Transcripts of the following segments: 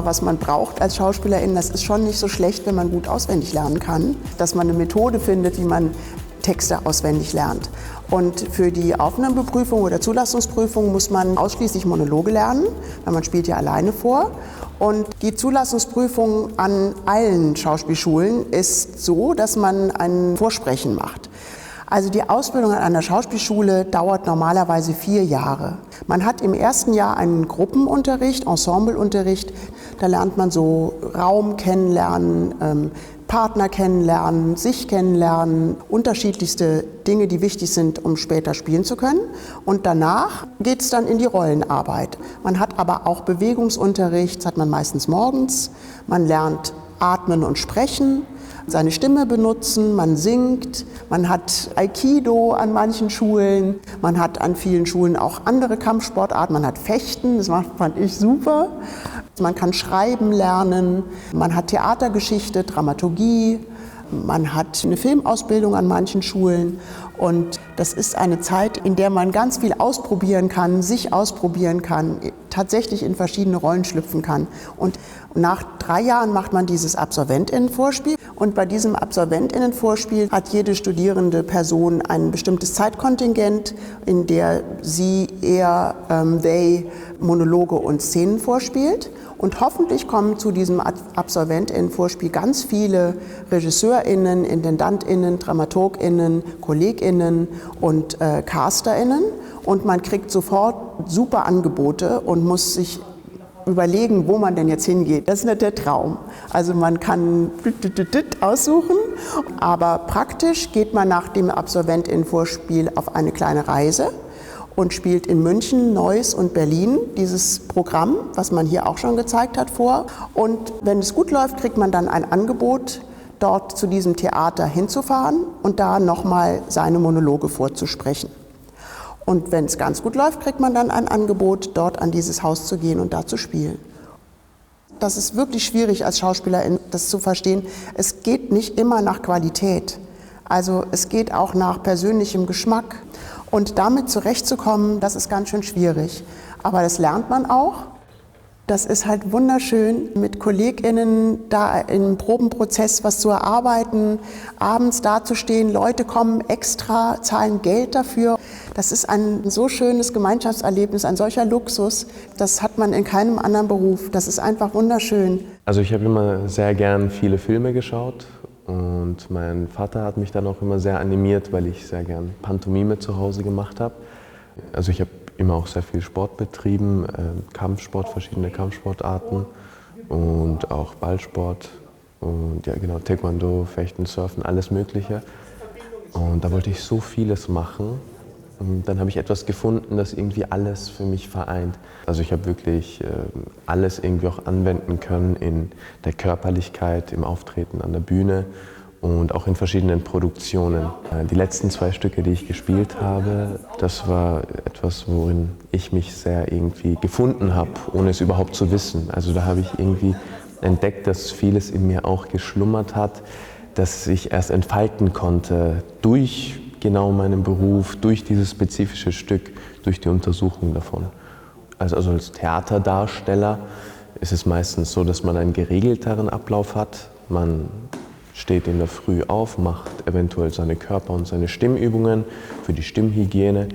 was man braucht als Schauspielerin. Das ist schon nicht so schlecht, wenn man gut auswendig lernen kann, dass man eine Methode findet, wie man Texte auswendig lernt. Und für die Aufnahmeprüfung oder Zulassungsprüfung muss man ausschließlich Monologe lernen, weil man spielt ja alleine vor. Und die Zulassungsprüfung an allen Schauspielschulen ist so, dass man ein Vorsprechen macht. Also die Ausbildung an einer Schauspielschule dauert normalerweise 4 Jahre. Man hat im ersten Jahr einen Gruppenunterricht, Ensembleunterricht. Da lernt man so Raum kennenlernen, Partner kennenlernen, sich kennenlernen, unterschiedlichste Dinge, die wichtig sind, um später spielen zu können. Und danach geht es dann in die Rollenarbeit. Man hat aber auch Bewegungsunterricht, das hat man meistens morgens. Man lernt atmen und sprechen, seine Stimme benutzen, man singt, man hat Aikido an manchen Schulen, man hat an vielen Schulen auch andere Kampfsportarten, man hat Fechten, das fand ich super. Man kann schreiben lernen, man hat Theatergeschichte, Dramaturgie, man hat eine Filmausbildung an manchen Schulen und das ist eine Zeit, in der man ganz viel ausprobieren kann, sich ausprobieren kann, tatsächlich in verschiedene Rollen schlüpfen kann. Und nach 3 Jahren macht man dieses Absolventinnenvorspiel und bei diesem Absolventinnenvorspiel hat jede studierende Person ein bestimmtes Zeitkontingent, in der sie they Monologe und Szenen vorspielt. Und hoffentlich kommen zu diesem AbsolventInnen-Vorspiel ganz viele RegisseurInnen, IntendantInnen, DramaturgInnen, KollegInnen und CasterInnen. Und man kriegt sofort super Angebote und muss sich überlegen, wo man denn jetzt hingeht. Das ist nicht der Traum. Also man kann aussuchen, aber praktisch geht man nach dem AbsolventInnen-Vorspiel auf eine kleine Reise und spielt in München, Neuss und Berlin dieses Programm, was man hier auch schon gezeigt hat, vor. Und wenn es gut läuft, kriegt man dann ein Angebot, dort zu diesem Theater hinzufahren und da nochmal seine Monologe vorzusprechen. Und wenn es ganz gut läuft, kriegt man dann ein Angebot, dort an dieses Haus zu gehen und da zu spielen. Das ist wirklich schwierig als Schauspielerin, das zu verstehen. Es geht nicht immer nach Qualität. Also es geht auch nach persönlichem Geschmack. Und damit zurechtzukommen, das ist ganz schön schwierig. Aber das lernt man auch. Das ist halt wunderschön, mit KollegInnen da im Probenprozess was zu erarbeiten, abends dazustehen, Leute kommen extra, zahlen Geld dafür. Das ist ein so schönes Gemeinschaftserlebnis, ein solcher Luxus, das hat man in keinem anderen Beruf. Das ist einfach wunderschön. Also ich habe immer sehr gern viele Filme geschaut und mein Vater hat mich dann auch immer sehr animiert, weil ich sehr gern Pantomime zu Hause gemacht habe. Also ich habe immer auch sehr viel Sport betrieben, Kampfsport, verschiedene Kampfsportarten und auch Ballsport und ja genau, Taekwondo, Fechten, Surfen, alles Mögliche. Und da wollte ich so vieles machen. Und dann habe ich etwas gefunden, das irgendwie alles für mich vereint. Also ich habe wirklich alles irgendwie auch anwenden können in der Körperlichkeit, im Auftreten an der Bühne und auch in verschiedenen Produktionen. Die letzten 2 Stücke, die ich gespielt habe, das war etwas, worin ich mich sehr irgendwie gefunden habe, ohne es überhaupt zu wissen. Also da habe ich irgendwie entdeckt, dass vieles in mir auch geschlummert hat, das ich erst entfalten konnte durch genau meinen Beruf, durch dieses spezifische Stück, durch die Untersuchung davon. Also als Theaterdarsteller ist es meistens so, dass man einen geregelteren Ablauf hat. Man steht in der Früh auf, macht eventuell seine Körper- und seine Stimmübungen für die Stimmhygiene.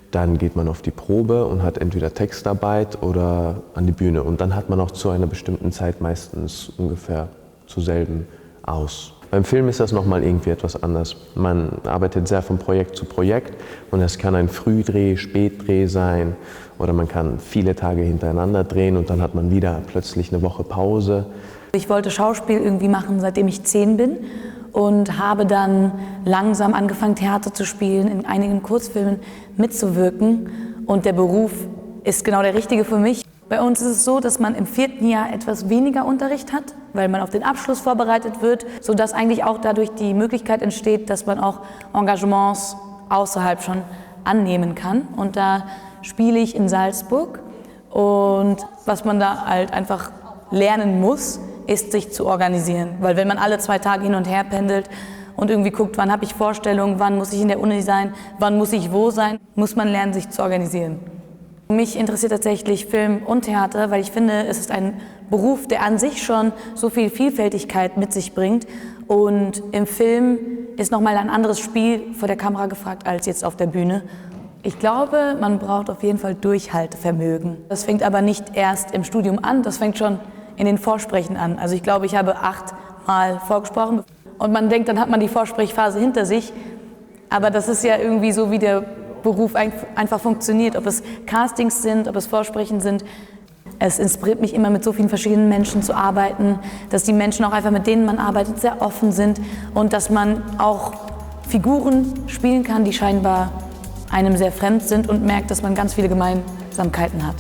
Dann geht man auf die Probe und hat entweder Textarbeit oder an die Bühne. Und dann hat man auch zu einer bestimmten Zeit meistens ungefähr zur selben aus. Beim Film ist das nochmal irgendwie etwas anders. Man arbeitet sehr von Projekt zu Projekt und es kann ein Frühdreh, Spätdreh sein oder man kann viele Tage hintereinander drehen und dann hat man wieder plötzlich eine Woche Pause. Ich wollte Schauspiel irgendwie machen, seitdem ich 10 bin und habe dann langsam angefangen, Theater zu spielen, in einigen Kurzfilmen mitzuwirken und der Beruf ist genau der richtige für mich. Bei uns ist es so, dass man im 4. Jahr etwas weniger Unterricht hat, weil man auf den Abschluss vorbereitet wird, sodass eigentlich auch dadurch die Möglichkeit entsteht, dass man auch Engagements außerhalb schon annehmen kann. Und da spiele ich in Salzburg und was man da halt einfach lernen muss, ist sich zu organisieren. Weil wenn man alle 2 Tage hin und her pendelt und irgendwie guckt, wann habe ich Vorstellungen, wann muss ich in der Uni sein, wann muss ich wo sein, muss man lernen, sich zu organisieren. Mich interessiert tatsächlich Film und Theater, weil ich finde, es ist ein Beruf, der an sich schon so viel Vielfältigkeit mit sich bringt. Und im Film ist nochmal ein anderes Spiel vor der Kamera gefragt als jetzt auf der Bühne. Ich glaube, man braucht auf jeden Fall Durchhaltevermögen. Das fängt aber nicht erst im Studium an, das fängt schon in den Vorsprechen an. Also ich glaube, ich habe 8-mal vorgesprochen und man denkt, dann hat man die Vorsprechphase hinter sich. Aber das ist ja irgendwie so, wie der Beruf einfach funktioniert, ob es Castings sind, ob es Vorsprechen sind. Es inspiriert mich immer, mit so vielen verschiedenen Menschen zu arbeiten, dass die Menschen auch einfach, mit denen man arbeitet, sehr offen sind und dass man auch Figuren spielen kann, die scheinbar einem sehr fremd sind und merkt, dass man ganz viele Gemeinsamkeiten hat.